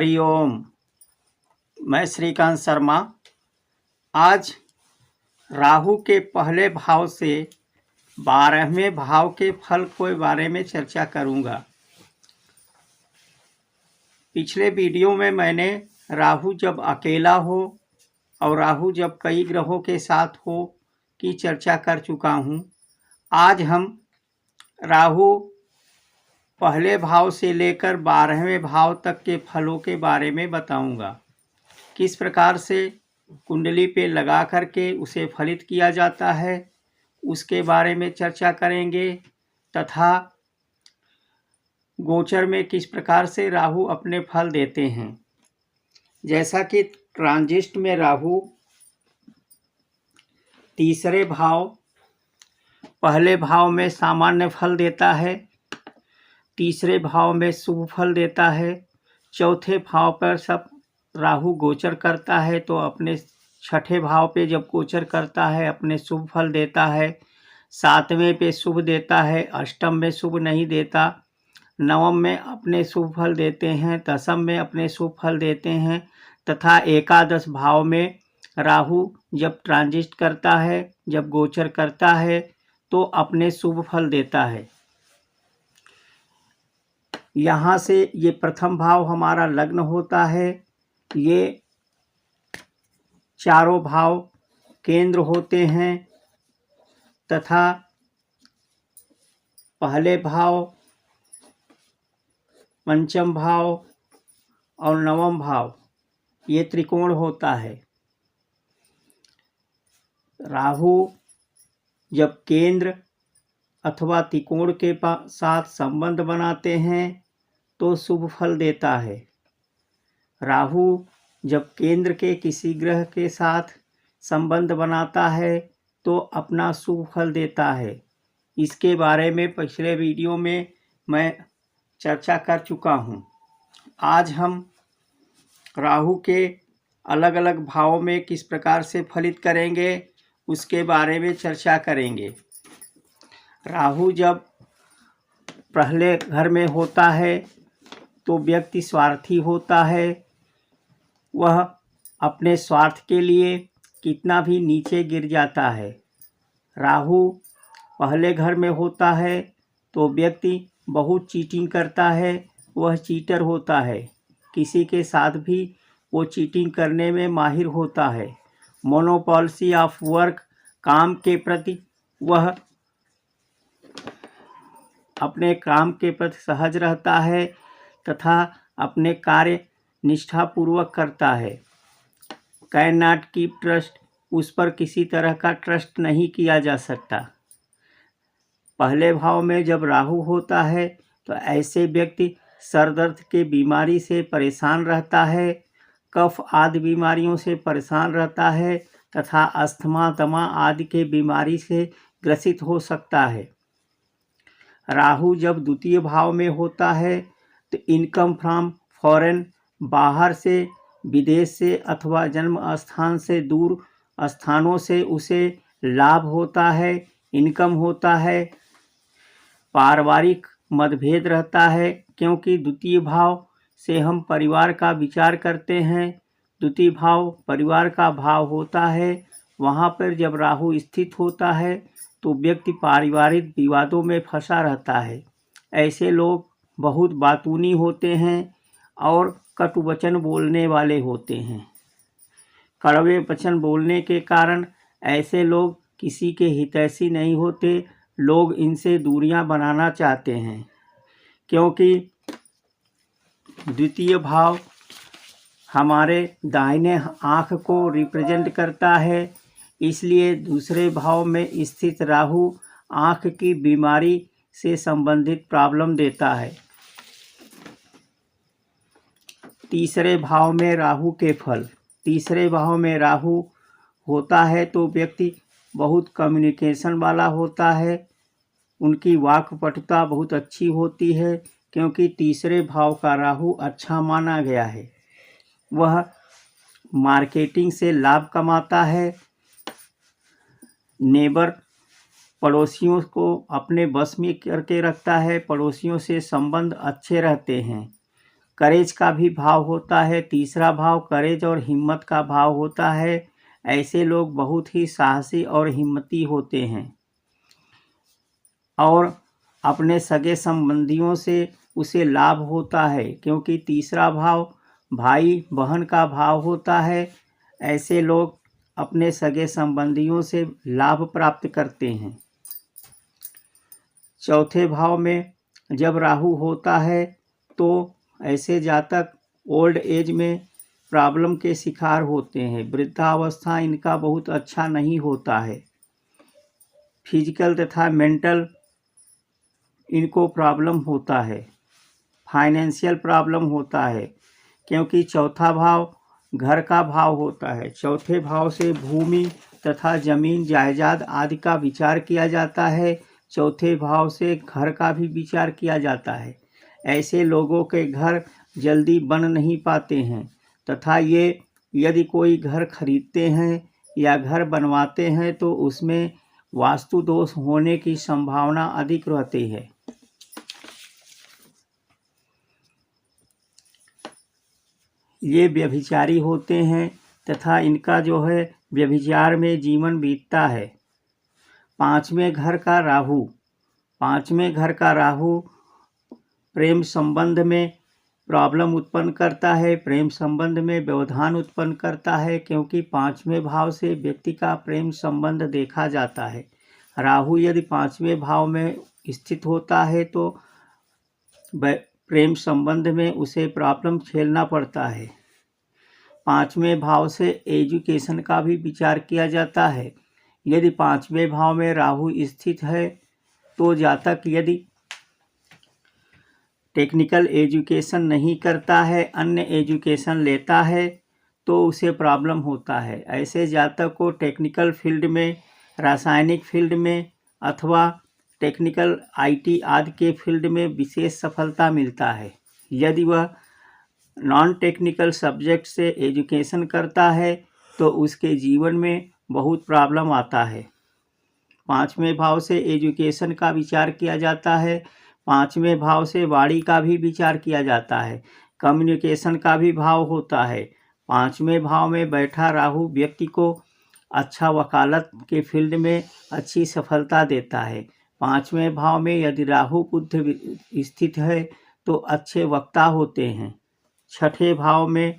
हरिओम। मैं श्रीकांत शर्मा आज राहु के पहले भाव से 12वें भाव के फल के बारे में चर्चा करूंगा। पिछले वीडियो में मैंने राहु जब अकेला हो और राहु जब कई ग्रहों के साथ हो की चर्चा कर चुका हूं। आज हम राहु पहले भाव से लेकर 12वें भाव तक के फलों के बारे में बताऊंगा। किस प्रकार से कुंडली पे लगा करके उसे फलित किया जाता है उसके बारे में चर्चा करेंगे, तथा गोचर में किस प्रकार से राहु अपने फल देते हैं। जैसा कि ट्रांजिट में राहु तीसरे भाव पहले भाव में सामान्य फल देता है, तीसरे भाव में शुभ फल देता है, चौथे भाव पर सब राहु गोचर करता है तो अपने छठे भाव पे जब गोचर करता है अपने शुभ फल देता है, सातवें पे शुभ देता है, अष्टम में शुभ नहीं देता, नवम में अपने शुभ फल देते हैं, दसम में अपने शुभ फल देते हैं, तथा एकादश भाव में राहु जब ट्रांजिट करता है, जब गोचर करता है तो अपने शुभ फल देता है। यहाँ से ये प्रथम भाव हमारा लग्न होता है, ये चारों भाव केंद्र होते हैं, तथा पहले भाव, पंचम भाव और नवम भाव ये त्रिकोण होता है। राहु जब केंद्र अथवा त्रिकोण के साथ संबंध बनाते हैं तो शुभ फल देता है। राहु जब केंद्र के किसी ग्रह के साथ संबंध बनाता है तो अपना शुभ फल देता है। इसके बारे में पिछले वीडियो में मैं चर्चा कर चुका हूँ। आज हम राहु के अलग अलग भावों में किस प्रकार से फलित करेंगे उसके बारे में चर्चा करेंगे। राहु जब पहले घर में होता है तो व्यक्ति स्वार्थी होता है। वह अपने स्वार्थ के लिए कितना भी नीचे गिर जाता है। राहु पहले घर में होता है तो व्यक्ति बहुत चीटिंग करता है, वह चीटर होता है। किसी के साथ भी वो चीटिंग करने में माहिर होता है। मोनोपॉलिसी ऑफ वर्क, काम के प्रति वह अपने काम के प्रति सहज रहता है तथा अपने कार्य निष्ठापूर्वक करता है। कैन नॉट कीप ट्रस्ट, उस पर किसी तरह का ट्रस्ट नहीं किया जा सकता। पहले भाव में जब राहु होता है तो ऐसे व्यक्ति सर दर्द के बीमारी से परेशान रहता है, कफ आदि बीमारियों से परेशान रहता है तथा अस्थमा, दमा आदि के बीमारी से ग्रसित हो सकता है। राहु जब द्वितीय भाव में होता है तो इनकम फ्रॉम फॉरेन, बाहर से, विदेश से अथवा जन्म स्थान से दूर स्थानों से उसे लाभ होता है, इनकम होता है। पारिवारिक मतभेद रहता है क्योंकि द्वितीय भाव से हम परिवार का विचार करते हैं। द्वितीय भाव परिवार का भाव होता है। वहाँ पर जब राहु स्थित होता है तो व्यक्ति पारिवारिक विवादों में फंसा रहता है। ऐसे लोग बहुत बातूनी होते हैं और कटु वचन बोलने वाले होते हैं। कड़वे वचन बोलने के कारण ऐसे लोग किसी के हितैषी नहीं होते। लोग इनसे दूरियां बनाना चाहते हैं क्योंकि द्वितीय भाव हमारे दाहिने आँख को रिप्रेजेंट करता है। इसलिए दूसरे भाव में स्थित राहु आँख की बीमारी से संबंधित प्रॉब्लम देता है। तीसरे भाव में राहु के फल, तीसरे भाव में राहु होता है तो व्यक्ति बहुत कम्युनिकेशन वाला होता है। उनकी वाक्पटुता बहुत अच्छी होती है क्योंकि तीसरे भाव का राहु अच्छा माना गया है। वह मार्केटिंग से लाभ कमाता है। नेबर, पड़ोसियों को अपने बस में करके रखता है। पड़ोसियों से संबंध अच्छे रहते हैं। करेज का भी भाव होता है। तीसरा भाव करेज और हिम्मत का भाव होता है। ऐसे लोग बहुत ही साहसी और हिम्मती होते हैं और अपने सगे संबंधियों से उसे लाभ होता है, क्योंकि तीसरा भाव भाई बहन का भाव होता है। ऐसे लोग अपने सगे संबंधियों से लाभ प्राप्त करते हैं। चौथे भाव में जब राहु होता है तो ऐसे जातक ओल्ड एज में प्रॉब्लम के शिकार होते हैं। वृद्धावस्था इनका बहुत अच्छा नहीं होता है। फिजिकल तथा मेंटल इनको प्रॉब्लम होता है। फाइनेंशियल प्रॉब्लम होता है, क्योंकि चौथा भाव घर का भाव होता है। चौथे भाव से भूमि तथा जमीन जायदाद आदि का विचार किया जाता है। चौथे भाव से घर का भी विचार किया जाता है। ऐसे लोगों के घर जल्दी बन नहीं पाते हैं तथा ये यदि कोई घर खरीदते हैं या घर बनवाते हैं तो उसमें वास्तु दोष होने की संभावना अधिक रहती है। ये व्यभिचारी होते हैं तथा इनका जो है व्यभिचार में जीवन बीतता है। पांचवें घर का राहु प्रेम संबंध में प्रॉब्लम उत्पन्न करता है। प्रेम संबंध में व्यवधान उत्पन्न करता है, क्योंकि पांचवें भाव से व्यक्ति का प्रेम संबंध देखा जाता है। राहु यदि पांचवें भाव में स्थित होता है तो प्रेम संबंध में उसे प्रॉब्लम झेलना पड़ता है। पांचवें भाव से एजुकेशन का भी विचार किया जाता है। यदि पांचवें भाव में राहु स्थित है तो जातक यदि टेक्निकल एजुकेशन नहीं करता है, अन्य एजुकेशन लेता है तो उसे प्रॉब्लम होता है। ऐसे जातक को टेक्निकल फील्ड में, रासायनिक फील्ड में अथवा टेक्निकल आईटी आदि के फील्ड में विशेष सफलता मिलता है। यदि वह नॉन टेक्निकल सब्जेक्ट से एजुकेशन करता है तो उसके जीवन में बहुत प्रॉब्लम आता है। पांचवें भाव से एजुकेशन का विचार किया जाता है। पांचवें भाव से वाणी का भी विचार किया जाता है। कम्युनिकेशन का भी भाव होता है। पांचवें भाव में बैठा राहु व्यक्ति को अच्छा वकालत के फील्ड में अच्छी सफलता देता है। पांचवें भाव में यदि राहु बुध स्थित है तो अच्छे वक्ता होते हैं। छठे भाव में,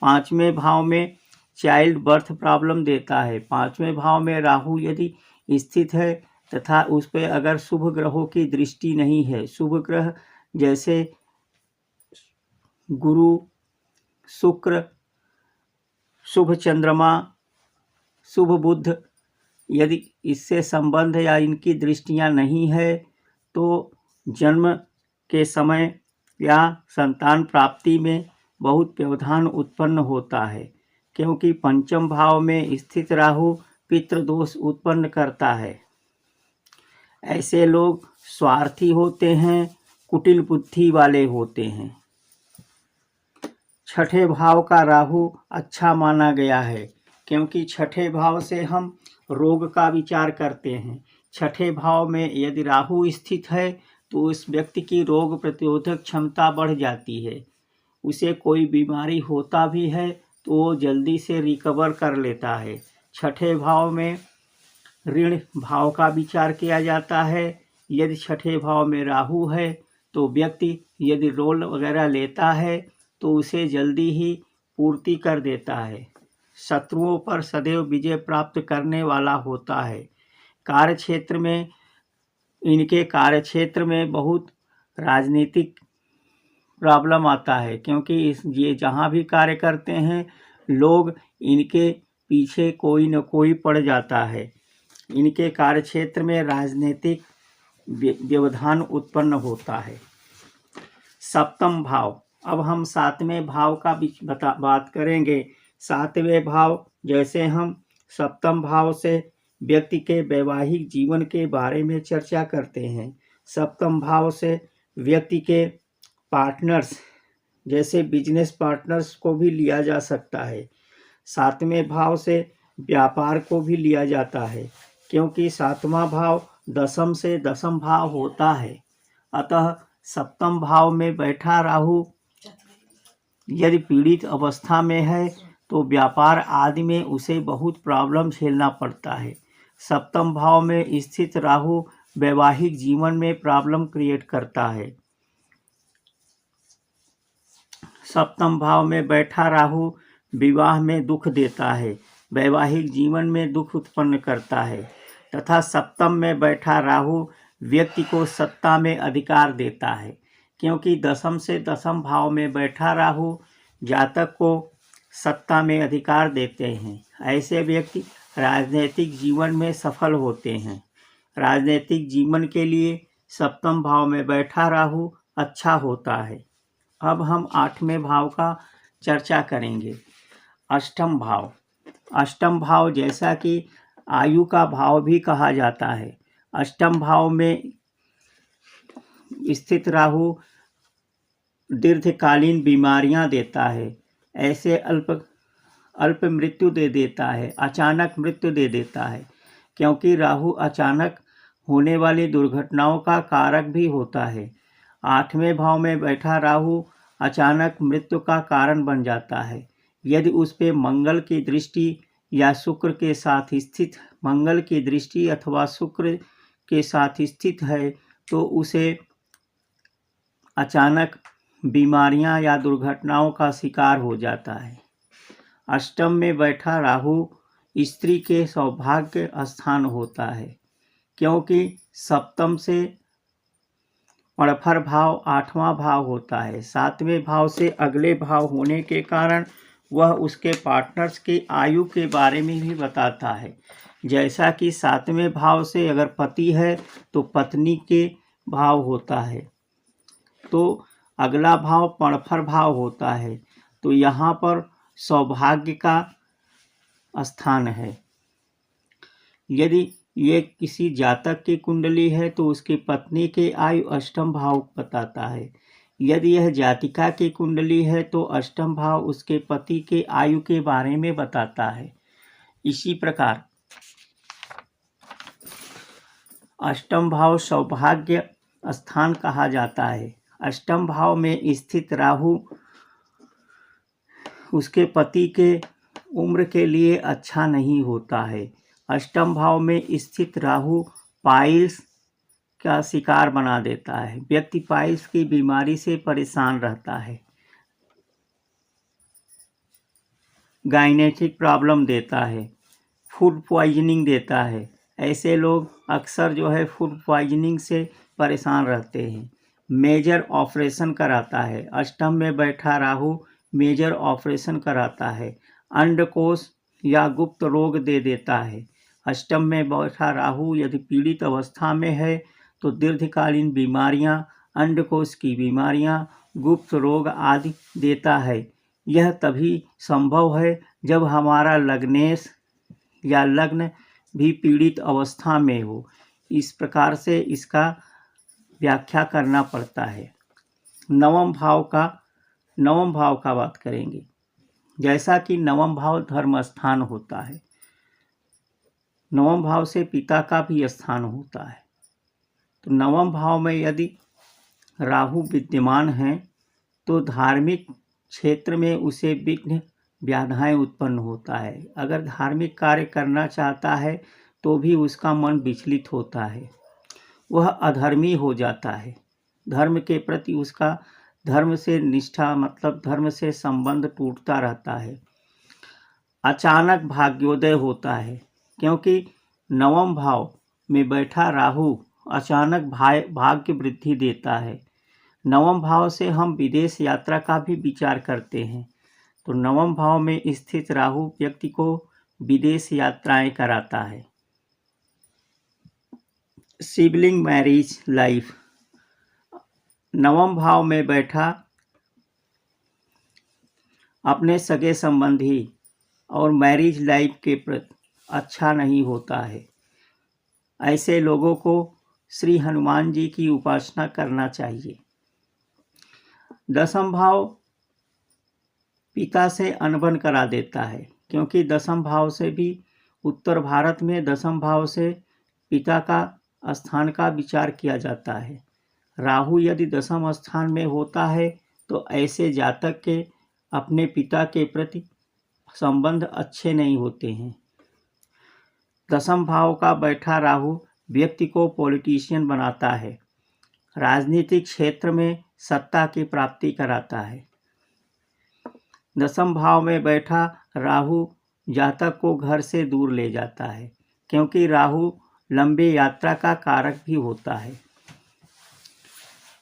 पांचवें भाव में चाइल्ड बर्थ प्रॉब्लम देता है। पांचवें भाव में राहु यदि स्थित है तथा उस पर अगर शुभ ग्रहों की दृष्टि नहीं है, शुभ ग्रह जैसे गुरु, शुक्र, शुभ चंद्रमा, शुभ बुध, यदि इससे संबंध या इनकी दृष्टियां नहीं है तो जन्म के समय या संतान प्राप्ति में बहुत व्यवधान उत्पन्न होता है, क्योंकि पंचम भाव में स्थित राहु पितृदोष उत्पन्न करता है। ऐसे लोग स्वार्थी होते हैं, कुटिल बुद्धि वाले होते हैं। छठे भाव का राहु अच्छा माना गया है, क्योंकि छठे भाव से हम रोग का विचार करते हैं। छठे भाव में यदि राहु स्थित है तो उस व्यक्ति की रोग प्रतिरोधक क्षमता बढ़ जाती है। उसे कोई बीमारी होता भी है तो वो जल्दी से रिकवर कर लेता है। छठे भाव में ऋण भाव का विचार किया जाता है। यदि छठे भाव में राहु है तो व्यक्ति यदि रोल वगैरह लेता है तो उसे जल्दी ही पूर्ति कर देता है। शत्रुओं पर सदैव विजय प्राप्त करने वाला होता है। कार्यक्षेत्र में, इनके कार्यक्षेत्र में बहुत राजनीतिक प्रॉब्लम आता है, क्योंकि ये जहाँ भी कार्य करते हैं लोग इनके पीछे कोई न कोई पड़ जाता है। इनके कार्यक्षेत्र में राजनीतिक व्यवधान उत्पन्न होता है। सप्तम भाव, अब हम सातवें भाव का बात करेंगे। सातवें भाव, जैसे हम सप्तम भाव से व्यक्ति के वैवाहिक जीवन के बारे में चर्चा करते हैं। सप्तम भाव से व्यक्ति के पार्टनर्स, जैसे बिजनेस पार्टनर्स को भी लिया जा सकता है। सातवें भाव से व्यापार को भी लिया जाता है, क्योंकि सातवां भाव दशम से दशम भाव होता है। अतः सप्तम भाव में बैठा राहु यदि पीड़ित अवस्था में है तो व्यापार आदि में उसे बहुत प्रॉब्लम झेलना पड़ता है। सप्तम भाव में स्थित राहु वैवाहिक जीवन में प्रॉब्लम क्रिएट करता है। सप्तम भाव में बैठा राहु विवाह में दुख देता है, वैवाहिक जीवन में दुख उत्पन्न करता है तथा सप्तम में बैठा राहु व्यक्ति को सत्ता में अधिकार देता है, क्योंकि दसम से दसम भाव में बैठा राहु जातक को सत्ता में अधिकार देते हैं। ऐसे व्यक्ति राजनीतिक जीवन में सफल होते हैं। राजनीतिक जीवन के लिए सप्तम भाव में बैठा राहु अच्छा होता है। अब हम 8वें भाव का चर्चा करेंगे। अष्टम भाव। अष्टम भाव जैसा कि आयु का भाव भी कहा जाता है। अष्टम भाव में स्थित राहु दीर्घकालीन बीमारियां देता है। ऐसे अल्प मृत्यु दे देता है, अचानक मृत्यु दे देता है, क्योंकि राहु अचानक होने वाली दुर्घटनाओं का कारक भी होता है। 8वें भाव में बैठा राहु अचानक मृत्यु का कारण बन जाता है। यदि उस पे मंगल की दृष्टि या शुक्र के साथ स्थित, मंगल की दृष्टि अथवा शुक्र के साथ स्थित है तो उसे अचानक बीमारियां या दुर्घटनाओं का शिकार हो जाता है। अष्टम में बैठा राहु स्त्री के सौभाग्य स्थान होता है, क्योंकि सप्तम से पड़फर भाव 8वां भाव होता है। 7वें भाव से अगले भाव होने के कारण वह उसके पार्टनर्स की आयु के बारे में भी बताता है। जैसा कि 7वें भाव से अगर पति है तो पत्नी के भाव होता है, तो अगला भाव पड़फर भाव होता है, तो यहाँ पर सौभाग्य का स्थान है। यदि ये किसी जातक की कुंडली है तो उसकी पत्नी के आयु अष्टम भाव बताता है। यदि यह जातिका की कुंडली है तो अष्टम भाव उसके पति के आयु के बारे में बताता है। इसी प्रकार अष्टम भाव सौभाग्य स्थान कहा जाता है। अष्टम भाव में स्थित राहु उसके पति के उम्र के लिए अच्छा नहीं होता है। अष्टम भाव में स्थित राहु पाइल्स का शिकार बना देता है। व्यक्ति पाइल्स की बीमारी से परेशान रहता है, गायनेटिक प्रॉब्लम देता है, फूड पॉइजनिंग देता है। ऐसे लोग अक्सर जो है फूड पॉइजनिंग से परेशान रहते हैं। मेजर ऑपरेशन कराता है। अष्टम में बैठा राहु मेजर ऑपरेशन कराता है। अंडकोश या गुप्त रोग दे देता है। अष्टम में बैठा राहु यदि पीड़ित अवस्था में है तो दीर्घकालीन बीमारियां, अंडकोश की बीमारियां, गुप्त रोग आदि देता है। यह तभी संभव है जब हमारा लग्नेश या लग्न भी पीड़ित अवस्था में हो। इस प्रकार से इसका व्याख्या करना पड़ता है। नवम भाव का बात करेंगे। जैसा कि नवम भाव धर्म स्थान होता है, नवम भाव से पिता का भी स्थान होता है, तो नवम भाव में यदि राहु विद्यमान है तो धार्मिक क्षेत्र में उसे विघ्न बाधाएं उत्पन्न होता है। अगर धार्मिक कार्य करना चाहता है तो भी उसका मन विचलित होता है, वह अधर्मी हो जाता है। धर्म के प्रति उसका धर्म से निष्ठा मतलब धर्म से संबंध टूटता रहता है। अचानक भाग्योदय होता है, क्योंकि नवम भाव में बैठा राहु अचानक भाग्य वृद्धि देता है। नवम भाव से हम विदेश यात्रा का भी विचार करते हैं, तो नवम भाव में स्थित राहु व्यक्ति को विदेश यात्राएं कराता है। Sibling marriage life. नवम भाव में बैठा अपने सगे संबंधी और मैरिज लाइफ के प्रति अच्छा नहीं होता है। ऐसे लोगों को श्री हनुमान जी की उपासना करना चाहिए। दसम भाव पिता से अनबन करा देता है, क्योंकि दसम भाव से भी उत्तर भारत में दसम भाव से पिता का स्थान का विचार किया जाता है। राहु यदि दसम स्थान में होता है तो ऐसे जातक के अपने पिता के प्रति संबंध अच्छे नहीं होते हैं। दसम भाव का बैठा राहु व्यक्ति को पॉलिटिशियन बनाता है, राजनीतिक क्षेत्र में सत्ता की प्राप्ति कराता है। दसम भाव में बैठा राहु जातक को घर से दूर ले जाता है, क्योंकि राहु लंबी यात्रा का कारक भी होता है।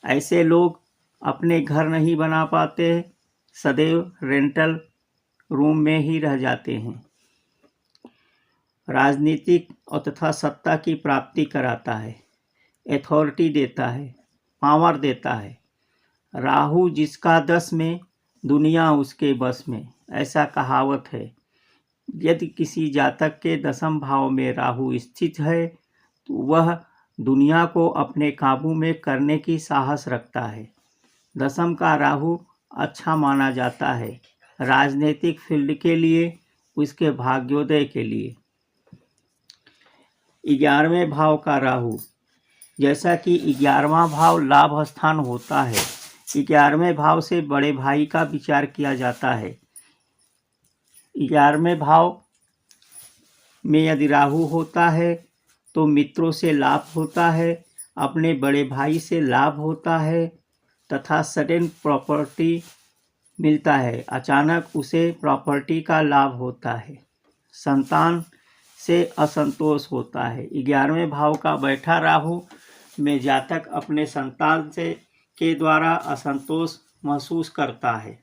ऐसे लोग अपने घर नहीं बना पाते, सदैव रेंटल रूम में ही रह जाते हैं। राजनीतिक और तथा सत्ता की प्राप्ति कराता है, अथॉरिटी देता है, पावर देता है। राहु जिसका 10 में, दुनिया उसके बस में, ऐसा कहावत है। यदि किसी जातक के दसम भाव में राहु स्थित है तो वह दुनिया को अपने काबू में करने की साहस रखता है। दसम का राहु अच्छा माना जाता है राजनीतिक फील्ड के लिए, उसके भाग्योदय के लिए। 11वें भाव का राहु, जैसा कि 11वां भाव लाभ स्थान होता है, 11वें भाव से बड़े भाई का विचार किया जाता है। 11वें भाव में यदि राहु होता है तो मित्रों से लाभ होता है, अपने बड़े भाई से लाभ होता है तथा सडन प्रॉपर्टी मिलता है, अचानक उसे प्रॉपर्टी का लाभ होता है। संतान से असंतोष होता है। 11वें भाव का बैठा राहु में जातक अपने संतान से के द्वारा असंतोष महसूस करता है।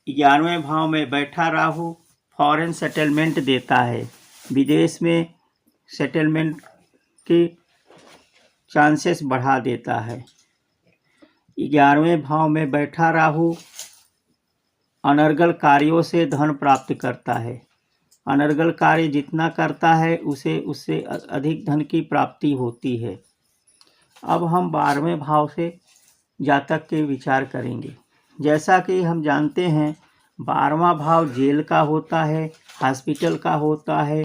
11वें भाव में बैठा राहु फॉरेन सेटलमेंट देता है, विदेश में सेटलमेंट के चांसेस बढ़ा देता है। 11वें भाव में बैठा राहु अनर्गल कार्यों से धन प्राप्त करता है। अनर्गल कार्य जितना करता है उससे अधिक धन की प्राप्ति होती है। अब हम 12वें भाव से जातक के विचार करेंगे। जैसा कि हम जानते हैं 12वां भाव जेल का होता है, हॉस्पिटल का होता है,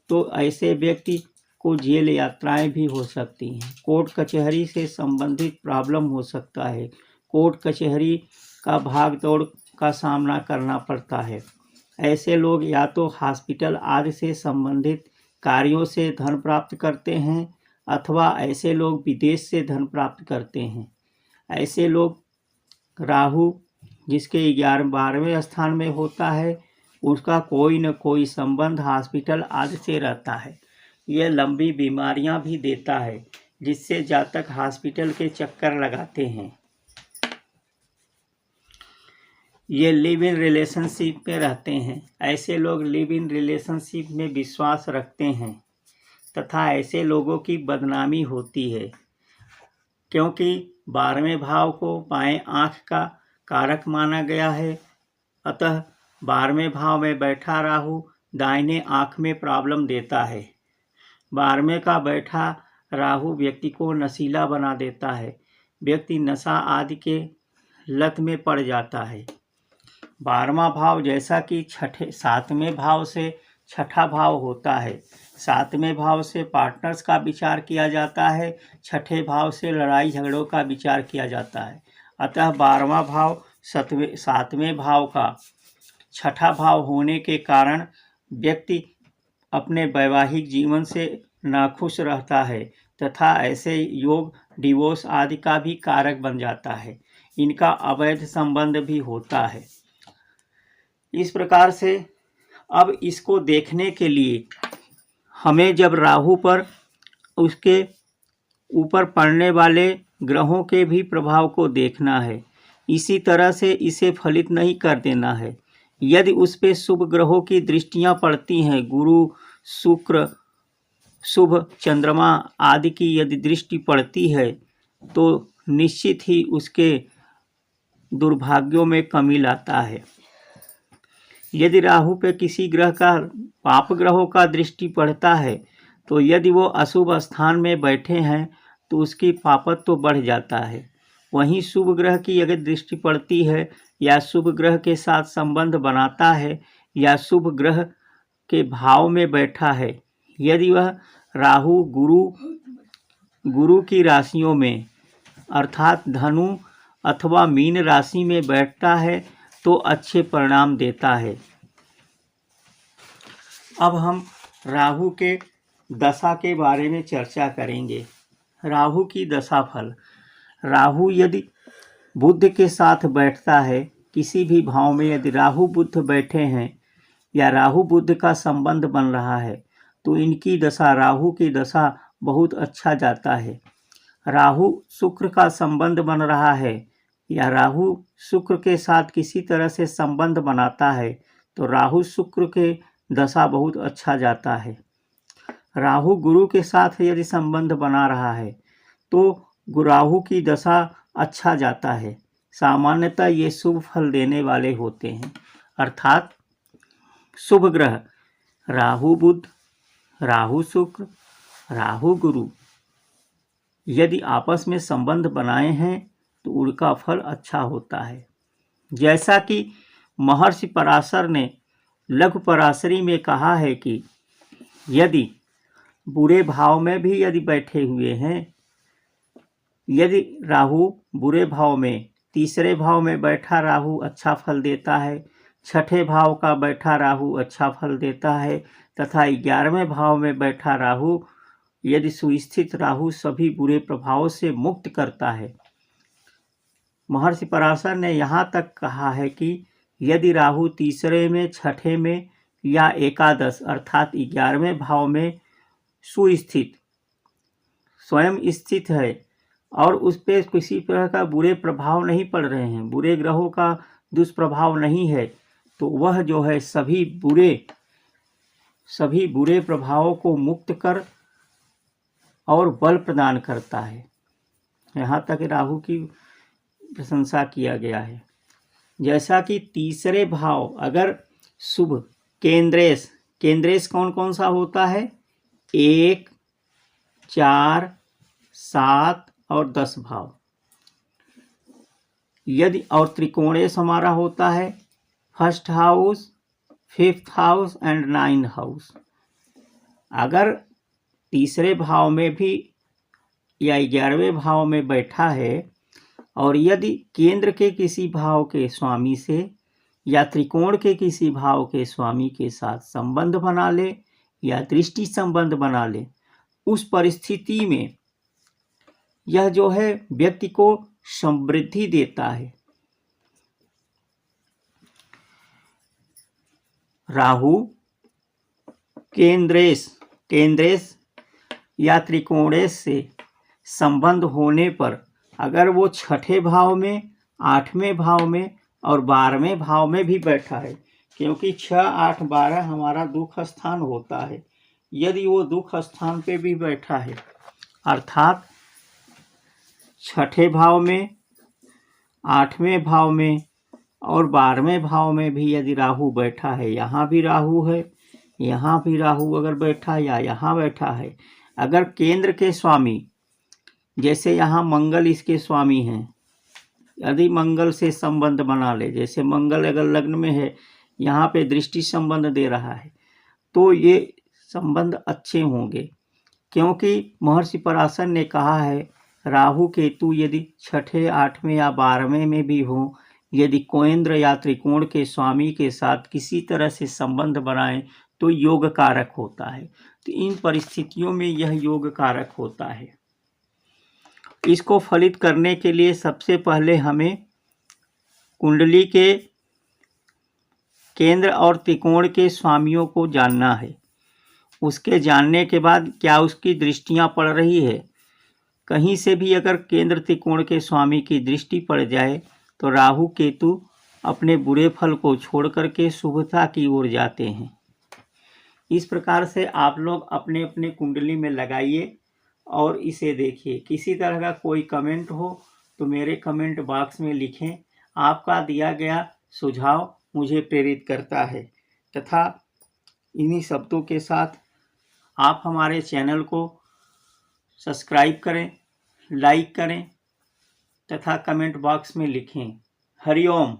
तो ऐसे व्यक्ति को जेल यात्राएं भी हो सकती हैं। कोर्ट कचहरी से संबंधित प्रॉब्लम हो सकता है, कोर्ट कचहरी का भाग दौड़ का सामना करना पड़ता है। ऐसे लोग या तो हॉस्पिटल आदि से संबंधित कार्यों से धन प्राप्त करते हैं अथवा ऐसे लोग विदेश से धन प्राप्त करते हैं। ऐसे लोग राहु जिसके 12वें स्थान में होता है उसका कोई न कोई संबंध हॉस्पिटल आदि से रहता है। यह लंबी बीमारियां भी देता है जिससे जातक हॉस्पिटल के चक्कर लगाते हैं। ये लिव इन रिलेशनशिप में रहते हैं। ऐसे लोग लिव इन रिलेशनशिप में विश्वास रखते हैं तथा ऐसे लोगों की बदनामी होती है, क्योंकि 12वें भाव को बाएं आँख का कारक माना गया है। अतः 12वें भाव में बैठा राहु दाहिने आँख में प्रॉब्लम देता है। 12वें का बैठा राहु व्यक्ति को नशीला बना देता है, व्यक्ति नशा आदि के लत में पड़ जाता है। 12वां भाव जैसा कि 7वें भाव से छठा भाव होता है, 7वें भाव से पार्टनर्स का विचार किया जाता है, छठे भाव से लड़ाई झगड़ों का विचार किया जाता है। अतः 12वां भाव 7वें भाव का छठा भाव होने के कारण व्यक्ति अपने वैवाहिक जीवन से नाखुश रहता है तथा ऐसे योग डिवोर्स आदि का भी कारक बन जाता है। इनका अवैध संबंध भी होता है। इस प्रकार से अब इसको देखने के लिए हमें जब राहु पर उसके ऊपर पड़ने वाले ग्रहों के भी प्रभाव को देखना है। इसी तरह से इसे फलित नहीं कर देना है। यदि उस पे शुभ ग्रहों की दृष्टियां पड़ती हैं, गुरु, शुक्र, शुभ चंद्रमा आदि की यदि दृष्टि पड़ती है तो निश्चित ही उसके दुर्भाग्यों में कमी लाता है। यदि राहु पे किसी ग्रह का पाप ग्रहों का दृष्टि पड़ता है तो यदि वो अशुभ स्थान में बैठे हैं तो उसकी पापत्व तो बढ़ जाता है। वहीं शुभ ग्रह की अगर दृष्टि पड़ती है या शुभ ग्रह के साथ संबंध बनाता है या शुभ ग्रह के भाव में बैठा है, यदि वह राहु गुरु की राशियों में अर्थात धनु अथवा मीन राशि में बैठता है तो अच्छे परिणाम देता है। अब हम राहु के दशा के बारे में चर्चा करेंगे। राहु की दशा फल। राहु यदि बुध के साथ बैठता है, किसी भी भाव में यदि राहु बुध बैठे हैं या राहु बुध का संबंध बन रहा है तो इनकी दशा, राहु की दशा बहुत अच्छा जाता है। राहु शुक्र का संबंध बन रहा है या राहु शुक्र के साथ किसी तरह से संबंध बनाता है तो राहु शुक्र के दशा बहुत अच्छा जाता है। राहु गुरु के साथ यदि संबंध बना रहा है तो राहु की दशा अच्छा जाता है। सामान्यतः ये शुभ फल देने वाले होते हैं, अर्थात शुभ ग्रह राहु बुध, राहु शुक्र, राहु गुरु यदि आपस में संबंध बनाए हैं तो उनका फल अच्छा होता है। जैसा कि महर्षि पराशर ने लघु पराशरी में कहा है कि यदि बुरे भाव में भी यदि बैठे हुए हैं, यदि राहु बुरे भाव में, तीसरे भाव में बैठा राहु अच्छा फल देता है, छठे भाव का बैठा राहु अच्छा फल देता है तथा 11वें भाव में बैठा राहु यदि सुस्थित राहु सभी बुरे प्रभावों से मुक्त करता है। महर्षि पराशर ने यहाँ तक कहा है कि यदि राहु तीसरे में, छठे में या एकादश अर्थात 11वें भाव में सुस्थित स्वयं स्थित है और उस पर किसी तरह का बुरे प्रभाव नहीं पड़ रहे हैं, बुरे ग्रहों का दुष्प्रभाव नहीं है, तो वह जो है सभी बुरे प्रभावों को मुक्त कर और बल प्रदान करता है। यहाँ तक राहु की प्रशंसा किया गया है। जैसा कि तीसरे भाव अगर शुभ केंद्रेश कौन कौन सा होता है? 1, 4, 7 और 10 भाव। यदि और त्रिकोणेश हमारा होता है 1st house, 5th house and 9th house. अगर तीसरे भाव में भी या 11वें भाव में बैठा है और यदि केंद्र के किसी भाव के स्वामी से या त्रिकोण के किसी भाव के स्वामी के साथ संबंध बना ले या दृष्टि संबंध बना ले, उस परिस्थिति में यह जो है व्यक्ति को समृद्धि देता है। राहु केंद्रेश या त्रिकोणेश से संबंध होने पर अगर वो छठे भाव में, 8वें भाव में और 12वें भाव में भी बैठा है, क्योंकि 6, 8, 12 हमारा दुख स्थान होता है, यदि वो दुख स्थान पे भी बैठा है अर्थात छठे भाव में, 8वें भाव में और 12वें भाव में भी यदि राहु बैठा है, यहाँ भी राहु है, यहाँ भी राहु अगर बैठा या यहाँ बैठा है, अगर केंद्र के स्वामी जैसे यहाँ मंगल इसके स्वामी हैं, यदि मंगल से संबंध बना ले, जैसे मंगल अगर लग्न में है, यहाँ पे दृष्टि संबंध दे रहा है, तो ये संबंध अच्छे होंगे। क्योंकि महर्षि पराशर ने कहा है राहु केतु यदि छठे, 8वें या 12वें में भी हो, यदि केंद्र या त्रिकोण के स्वामी के साथ किसी तरह से संबंध बनाएं तो योग कारक होता है। तो इन परिस्थितियों में यह योग कारक होता है। इसको फलित करने के लिए सबसे पहले हमें कुंडली के केंद्र और त्रिकोण के स्वामियों को जानना है। उसके जानने के बाद क्या उसकी दृष्टियां पड़ रही है, कहीं से भी अगर केंद्र त्रिकोण के स्वामी की दृष्टि पड़ जाए तो राहु केतु अपने बुरे फल को छोड़ करके शुभता की ओर जाते हैं। इस प्रकार से आप लोग अपने अपने कुंडली में लगाइए और इसे देखिए। किसी तरह का कोई कमेंट हो तो मेरे कमेंट बॉक्स में लिखें। आपका दिया गया सुझाव मुझे प्रेरित करता है तथा इन्हीं शब्दों के साथ आप हमारे चैनल को सब्सक्राइब करें, लाइक करें तथा कमेंट बॉक्स में लिखें। हरि ओम।